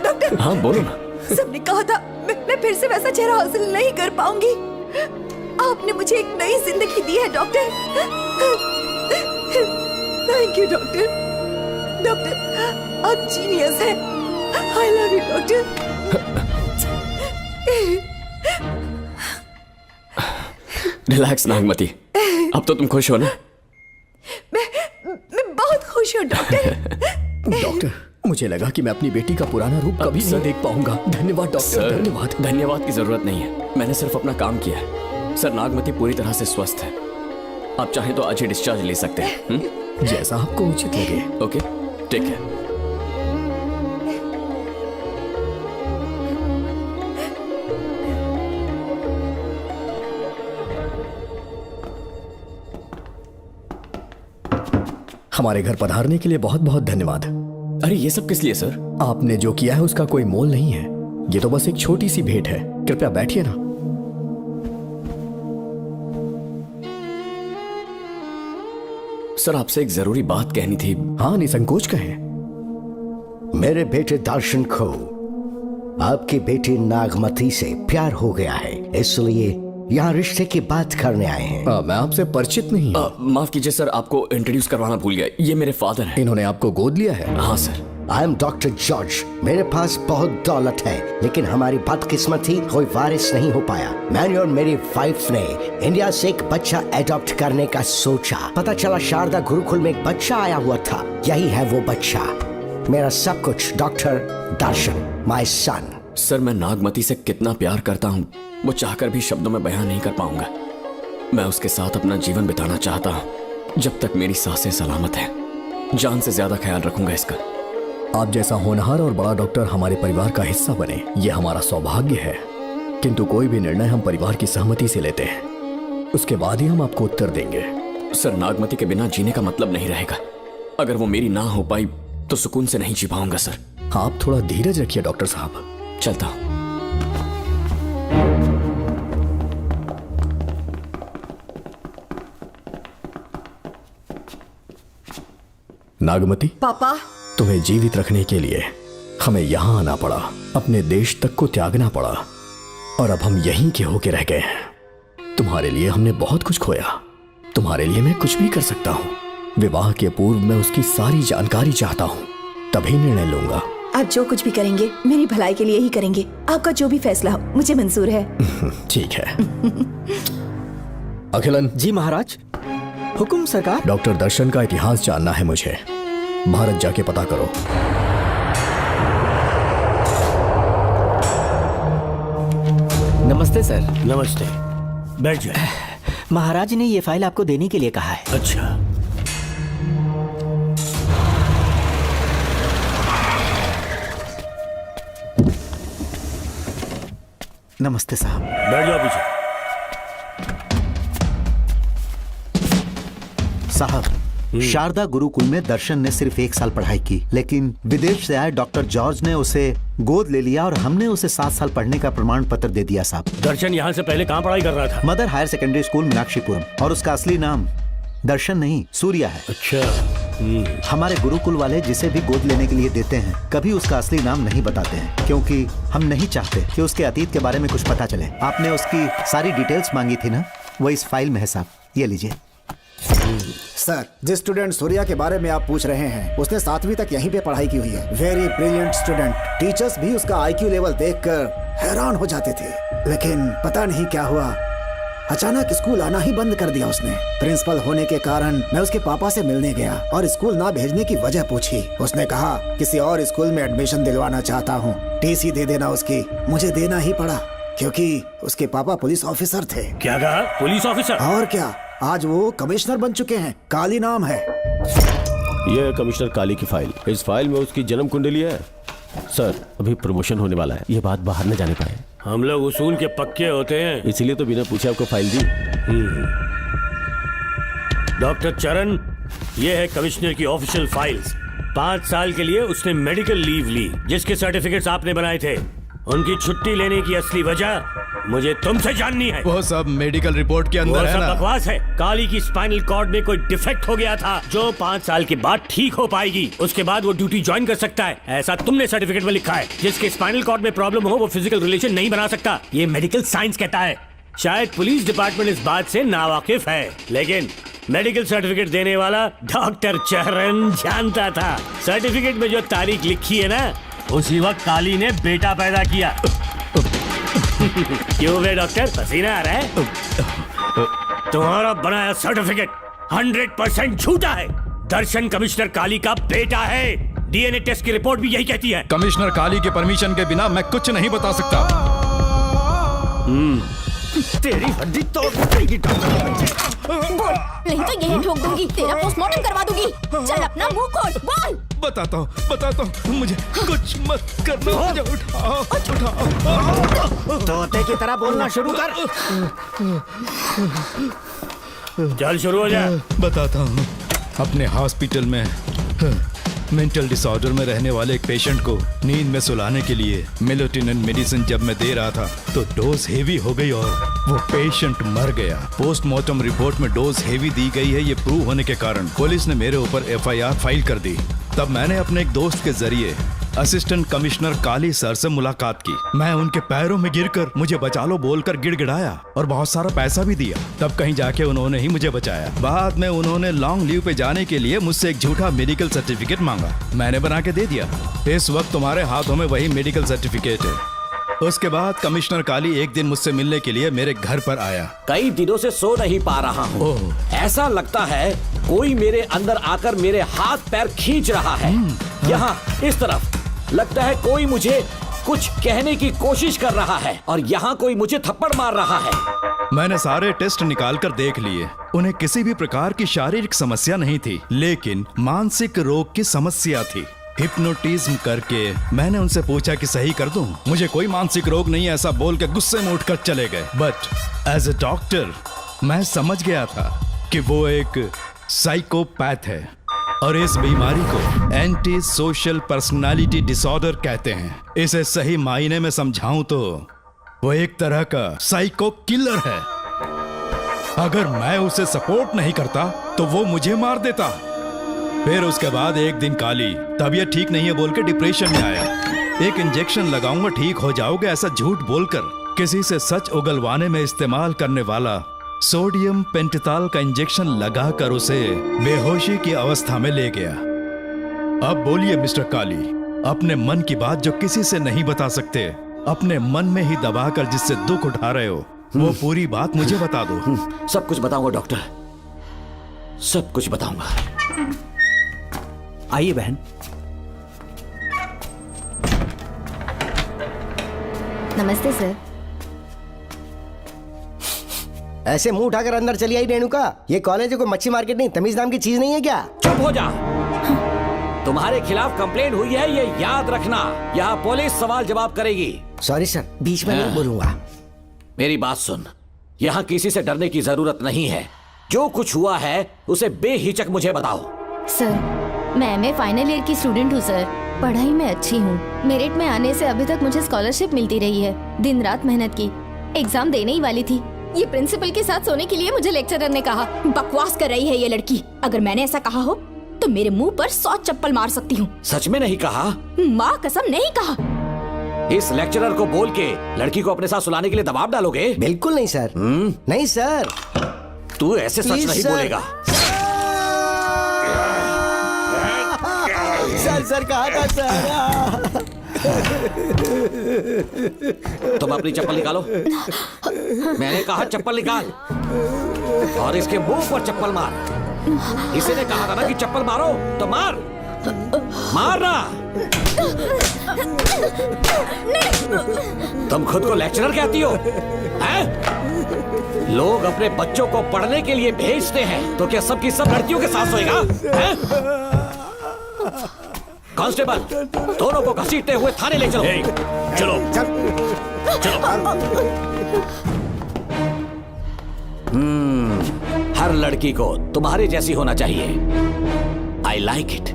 Doctor. हाँ बोलो ना। सबने कहा था मैं फिर से वैसा चेहरा हासिल नहीं कर पाऊंगी। आपने मुझे एक नई जिंदगी दी है doctor. Thank you doctor. Doctor आप जीनियस हैं। I love you doctor. Relax Nagmati, अब तो तुम खुश हो ना? मैं बहुत खुश हूँ डॉक्टर। डॉक्टर, मुझे लगा कि मैं अपनी बेटी का पुराना रूप कभी नहीं देख पाऊंगा। धन्यवाद डॉक्टर, धन्यवाद। धन्यवाद की जरूरत नहीं है, मैंने सिर्फ अपना काम किया है। सर, नागमती पूरी तरह से स्वस्थ है। आप चाहें तो आज ही डिस्चार्ज ले सकते हैं। जैसा आपको उचित लगे। ओके, ठीक है। हमारे घर पधारने के लिए बहुत बहुत धन्यवाद। अरे ये सब किस लिए सर? आपने जो किया है उसका कोई मोल नहीं है। ये तो बस एक छोटी सी भेंट है। कृपया बैठिए ना। सर, आपसे एक जरूरी बात कहनी थी। हाँ, निसंकोच कहें। मेरे बेटे दर्शन को आपकी बेटी नागमती से प्यार हो गया है, इसलिए यहाँ रिश्ते की बात करने आए हैं। मैं आपसे परिचित नहीं। माफ कीजिए सर, आपको इंट्रोड्यूस करवाना भूल गया। ये मेरे फादर हैं। इन्होंने आपको गोद लिया है? हाँ sir. I am doctor George. मेरे पास बहुत दौलत है, लेकिन हमारी बदकिस्मती कोई वारिस नहीं हो पाया। मैंने और मेरी वाइफ ने इंडिया से एक बच्चा एडॉप्ट करने का सोचा। पता चला शारदा गुरुकुल में एक बच्चा आया हुआ था। यही है वो बच्चा, मेरा सब कुछ। Doctor Darshan, my son. Sir, मैं नागमती से कितना प्यार करता हूँ वो चाहकर भी शब्दों में बयान नहीं कर पाऊंगा। मैं उसके साथ अपना जीवन बिताना चाहता हूँ जब तक मेरी सांसें सलामत हैं। जान से ज्यादा ख्याल रखूंगा इसका। आप जैसा होनहार और बड़ा डॉक्टर हमारे परिवार का हिस्सा बने, ये हमारा सौभाग्य है। किंतु कोई भी निर्णय हम परिवार की सहमति से लेते हैं, उसके बाद ही हम आपको उत्तर देंगे। सर, नागमती के बिना जीने का मतलब नहीं रहेगा। अगर वो मेरी ना हो पाई तो सुकून से नहीं जी पाऊंगा सर। आप थोड़ा धीरज रखिए डॉक्टर साहब। चलता हूं। नागमती, पापा, तुम्हें जीवित रखने के लिए हमें यहां आना पड़ा, अपने देश तक को त्यागना पड़ा, और अब हम यहीं के होके रह गए हैं। तुम्हारे लिए हमने बहुत कुछ खोया। तुम्हारे लिए मैं कुछ भी कर सकता हूं। विवाह के पूर्व मैं उसकी सारी जानकारी चाहता हूं, तभी निर्णय लूंगा। आप जो कुछ भी करेंगे मेरी भलाई के लिए ही करेंगे। आपका जो भी फैसला हो मुझे मंजूर है। ठीक है। अखिलन। जी महाराज। हुकुम सरकार। डॉक्टर दर्शन का इतिहास जानना है मुझे। भारत जाके पता करो। नमस्ते सर। नमस्ते, बैठ जाए। महाराज ने ये फाइल आपको देने के लिए कहा है। अच्छा, नमस्ते साहब। बैठ जाओ पीछे। साहब, शारदा गुरुकुल में दर्शन ने सिर्फ 1 साल पढ़ाई की, लेकिन विदेश से आए डॉक्टर जॉर्ज ने उसे गोद ले लिया और हमने उसे 7 साल पढ़ने का प्रमाण पत्र दे दिया साहब। दर्शन यहाँ से पहले कहाँ पढ़ाई कर रहा था? Mother higher secondary school Meenakshipuram, और उसका असली नाम दर्शन नहीं सूर्या है। अच्छा। हमारे गुरुकुल वाले जिसे भी गोद लेने के लिए देते हैं कभी उसका असली नाम नहीं बताते हैं, क्योंकि हम नहीं चाहते कि उसके अतीत के बारे में कुछ पता चले। आपने उसकी सारी डिटेल्स मांगी थी ना, वो इस फाइल में है साहब, ये लीजिए। सर, जिस स्टूडेंट सूर्या के बारे में आप पूछ रहे हैं उसने 7वीं तक यहीं पे पढ़ाई की हुई है। Very brilliant student. टीचर्स भी उसका आईक्यू लेवल देखकर हैरान हो जाते थे, लेकिन पता नहीं क्या हुआ, अचानक स्कूल आना ही बंद कर दिया उसने। प्रिंसिपल होने के कारण मैं उसके पापा से मिलने गया और स्कूल ना भेजने की वजह पूछी। उसने कहा किसी और स्कूल में एडमिशन दिलवाना चाहता हूँ, टीसी दे देना उसकी। मुझे देना ही पड़ा क्योंकि उसके पापा पुलिस ऑफिसर थे। क्या कहा? Police officer? और क्या, आज वो कमिश्नर बन चुके हैं। काली नाम है। यह है कमिश्नर काली की फाइल। इस फाइल में उसकी जन्म कुंडली है। सर, अभी प्रमोशन होने वाला है, ये बात बाहर न जाने पाए। हम लोग उसूल के पक्के होते हैं, इसीलिए तो बिना पूछे आपको फाइल दी। डॉक्टर चरण, ये है कमिश्नर की ऑफिशियल फाइल्स। 5 साल के लिए उसने मेडिकल लीव ली, जिसके सर्टिफिकेट्स आपने बनाए थे। उनकी छुट्टी लेने की असली वजह मुझे तुमसे जाननी है। वो सब मेडिकल रिपोर्ट के वो अंदर है सब ना। बकवास है। काली की स्पाइनल कॉर्ड में कोई डिफेक्ट हो गया था जो 5 साल के बाद ठीक हो पाएगी। उसके बाद वो ड्यूटी ज्वाइन कर सकता है, ऐसा तुमने सर्टिफिकेट में लिखा है। जिसके स्पाइनल कॉर्ड में प्रॉब्लम हो वो फिजिकल रिलेशन नहीं बना सकता, ये मेडिकल साइंस कहता है। शायद पुलिस डिपार्टमेंट इस बात से नावाकिफ है, लेकिन मेडिकल सर्टिफिकेट देने वाला डॉक्टर चरण जानता था। सर्टिफिकेट में जो तारीख लिखी है ना, उसी वक्त काली ने बेटा पैदा किया। क्यों बे डॉक्टर, पसीना आ रहा है? तुम्हारा बनाया सर्टिफिकेट 100% झूठा है। दर्शन कमिश्नर काली का बेटा है। डीएनए टेस्ट की रिपोर्ट भी यही कहती है। कमिश्नर काली के परमिशन के बिना मैं कुछ नहीं बता सकता। तेरी हड्डी तोड़ देगी बोल, नहीं तो यही ठोक दूंगी, तेरा पोस्टमार्टम करवा दूंगी। चल अपना मुंह खोल, बोल। बताता हूँ, मुझे कुछ मत करना। मुझे उठाओ। तोते की तरह बोलना शुरू कर। चल शुरू हो जा। बताता हूँ, अपने हॉस्पिटल में मेंटल डिसऑर्डर में रहने वाले एक पेशेंट को नींद में सुलाने के लिए मेलेटोनिन मेडिसिन जब मैं दे रहा था तो डोज हेवी हो गई और वो पेशेंट मर गया। पोस्टमार्टम रिपोर्ट में डोज हेवी दी गई है, ये प्रूव होने के कारण पुलिस ने मेरे ऊपर एफआईआर फाइल कर दी। तब मैंने अपने एक दोस्त के जरिए असिस्टेंट कमिश्नर काली सर से मुलाकात की। मैं उनके पैरों में गिरकर मुझे बचा लो बोलकर गिड़गिड़ाया और बहुत सारा पैसा भी दिया। तब कहीं जाके उन्होंने ही मुझे बचाया। बाद में उन्होंने लॉन्ग लीव पे जाने के लिए मुझसे एक झूठा मेडिकल सर्टिफिकेट मांगा, मैंने बना के दे दिया। इस वक्त तुम्हारे हाथों में वही मेडिकल सर्टिफिकेट है। उसके बाद कमिश्नर काली एक दिन मुझसे मिलने के लिए मेरे घर पर आया। कई दिनों से सो नहीं पा रहा हूँ। ऐसा लगता है कोई मेरे अंदर आकर मेरे हाथ पैर खींच रहा है। यहाँ इस तरफ लगता है कोई मुझे कुछ कहने की कोशिश कर रहा है और यहाँ कोई मुझे थप्पड़ मार रहा है। मैंने सारे टेस्ट निकाल कर देख लिए, उन्हें किसी भी प्रकार की शारीरिक समस्या नहीं थी, लेकिन मानसिक रोग की समस्या थी। हिप्नोटिज्म करके मैंने उनसे पूछा कि सही कर दूं। मुझे कोई मानसिक रोग नहीं है ऐसा बोल के गुस्से में उठकर चले गए। बट एज ए डॉक्टर मैं समझ गया था कि वो एक साइकोपैथ है और इस बीमारी को एंटी सोशल पर्सनालिटी डिसऑर्डर कहते हैं। इसे सही मायने में समझाऊं तो वो एक तरह का साइको किलर है। अगर मैं उसे सपोर्ट नहीं करता तो वो मुझे मार देता। फिर उसके बाद एक दिन काली तबीयत ठीक नहीं है बोल के डिप्रेशन में आया। एक इंजेक्शन लगाऊंगा ठीक हो जाओगे ऐसा झूठ बोलकर किसी से सच उगलवाने में इस्तेमाल करने वाला सोडियम पेंटोथॉल का इंजेक्शन लगाकर उसे बेहोशी की अवस्था में ले गया। अब बोलिए मिस्टर काली, अपने मन की बात जो किसी से नहीं बता सकते, अपने मन में ही दबाकर जिससे दुख उठा रहे हो, वो पूरी बात मुझे बता दो। सब कुछ बताऊंगा डॉक्टर, सब कुछ बताऊंगा। आइए बहन। नमस्ते सर। ऐसे मुंह उठाकर अंदर चली आई रेणुका। ये कॉलेज है कोई मच्छी मार्केट नहीं, तमीज नाम की चीज नहीं है क्या? चुप हो जा। तुम्हारे खिलाफ कंप्लेंट हुई है ये याद रखना। यहाँ पुलिस सवाल जवाब करेगी। सॉरी सर, बीच में नहीं बोलूंगा। मेरी बात सुन, यहाँ किसी से डरने की जरूरत नहीं है। जो कुछ हुआ है उसे बेहिचक मुझे बताओ। सर मैं एमए फाइनल ईयर की स्टूडेंट हूँ सर। पढ़ाई में अच्छी हूँ। मेरिट में आने से अभी तक मुझे स्कॉलरशिप मिलती रही है। दिन रात मेहनत की, एग्जाम देने ही वाली थी। ये प्रिंसिपल के साथ सोने के लिए मुझे लेक्चरर ने कहा। बकवास कर रही है ये लड़की। अगर मैंने ऐसा कहा हो तो मेरे मुंह पर 100 चप्पल मार सकती हूँ। सच में नहीं कहा? माँ कसम नहीं कहा। इस लेक्चरर को बोल के लड़की को अपने साथ सुलाने के लिए दबाव डालोगे? बिल्कुल नहीं सर। नहीं सर। तू ऐसे सच नहीं बोलेगा। सर कहा था सर। तुम अपनी चप्पल निकालो। मैंने कहा चप्पल निकाल और इसके मुंह पर चप्पल मार। इसी ने कहा था ना कि चप्पल मारो तो मार। मारना। तुम खुद को लेक्चरर कहती हो हैं? लोग अपने बच्चों को पढ़ने के लिए भेजते हैं तो क्या सबकी सब लड़कियों के साथ सोएगा? कांस्टेबल, दोनों को घसीटते हुए थाने ले चलो। चलो हर लड़की को तुम्हारे जैसी होना चाहिए। I like it.